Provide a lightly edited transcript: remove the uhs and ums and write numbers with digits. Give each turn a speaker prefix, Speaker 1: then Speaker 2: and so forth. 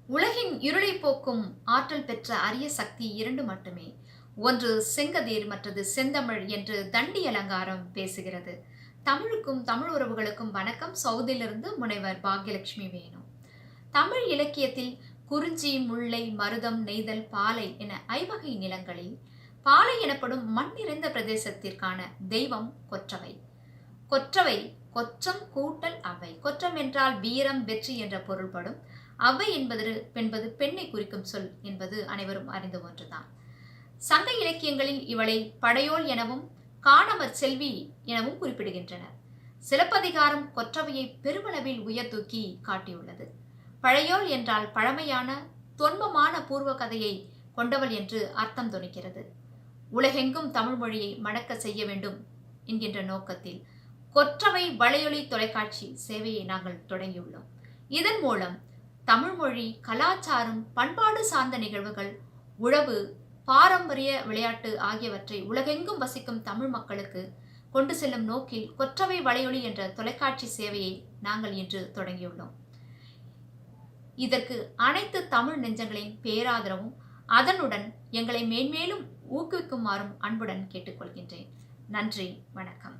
Speaker 1: உலகின் இருளை போக்கும் ஆற்றல் பெற்ற அரிய சக்தி இரண்டு மட்டுமே. ஒன்று செங்கதிர், மற்றது செந்தமிழ் என்று தண்டி அலங்காரம் பேசுகிறது. தமிழுக்கும் தமிழ் உறவுகளுக்கும் வணக்கம். சவுதியிலிருந்து முனைவர் பாக்யலட்சுமி வேணு. தமிழ் இலக்கியத்தில் குறிஞ்சி, முல்லை, மருதம், நெய்தல், பாலை என ஐவகை நிலங்களில் பாலை எனப்படும் மண் நிறைந்த பிரதேசத்திற்கான தெய்வம் கொற்றவை. கொற்றவை கொற்றம் கூட்டல் அவை. கொற்றம் என்றால் வீரம், வெற்றி என்ற பொருள்படும். அவை என்பது பெண்ணை குறிக்கும் சொல் என்பது அனைவரும் அறிந்த ஒன்றுதான். சங்க இலக்கியங்களில் இவளை படையோல் எனவும் காணவர் செல்வி எனவும் குறிப்பிடுகின்றனர். சிலப்பதிகாரம் கொற்றவையை பெருமளவில் உயர்தூக்கி காட்டியுள்ளது. பழையோல் என்றால் பழமையான தொன்மமான பூர்வ கதையை கொண்டவள் என்று அர்த்தம் தொனிக்கிறது. உலகெங்கும் தமிழ் மொழியை மணக்க செய்ய வேண்டும் என்கின்ற நோக்கத்தில் கொற்றவை வலையொலி தொலைக்காட்சி சேவையை நாங்கள் தொடங்கியுள்ளோம். இதன் மூலம் தமிழ் மொழி, கலாச்சாரம், பண்பாடு சார்ந்த நிகழ்வுகள், உழவு, பாரம்பரிய விளையாட்டு ஆகியவற்றை உலகெங்கும் வசிக்கும் தமிழ் மக்களுக்கு கொண்டு செல்லும் நோக்கில் கொற்றவை வலையொலி என்ற தொலைக்காட்சி சேவையை நாங்கள் இன்று தொடங்கியுள்ளோம். இதற்கு அனைத்து தமிழ் நெஞ்சங்களின் பேராதரவும் அதனுடன் எங்களை மேன்மேலும் ஊக்குவிக்குமாறும் அன்புடன் கேட்டுக்கொள்கின்றேன். நன்றி, வணக்கம்.